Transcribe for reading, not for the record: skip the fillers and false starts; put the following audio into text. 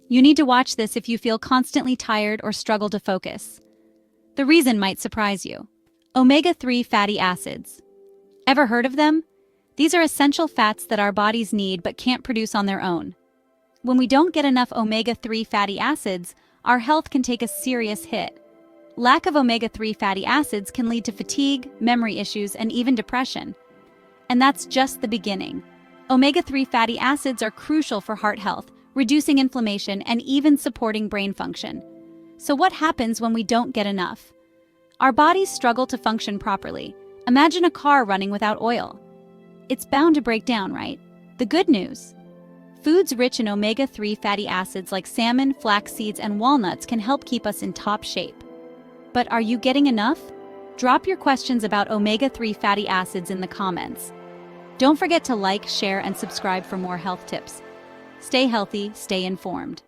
You need to watch this if you feel constantly tired or struggle to focus. The reason might surprise you. Omega-3 fatty acids. Ever heard of them? These are essential fats that our bodies need but can't produce on their own. When we don't get enough omega-3 fatty acids, our health can take a serious hit. Lack of omega-3 fatty acids can lead to fatigue, memory issues, and even depression. And that's just the beginning. Omega-3 fatty acids are crucial for heart health, reducing inflammation, and even supporting brain function. So what happens when we don't get enough? Our bodies struggle to function properly. Imagine a car running without oil. It's bound to break down, right? The good news: foods rich in omega-3 fatty acids like salmon, flax seeds, and walnuts can help keep us in top shape. But are you getting enough? Drop your questions about omega-3 fatty acids in the comments. Don't forget to like, share, and subscribe for more health tips. Stay healthy, stay informed.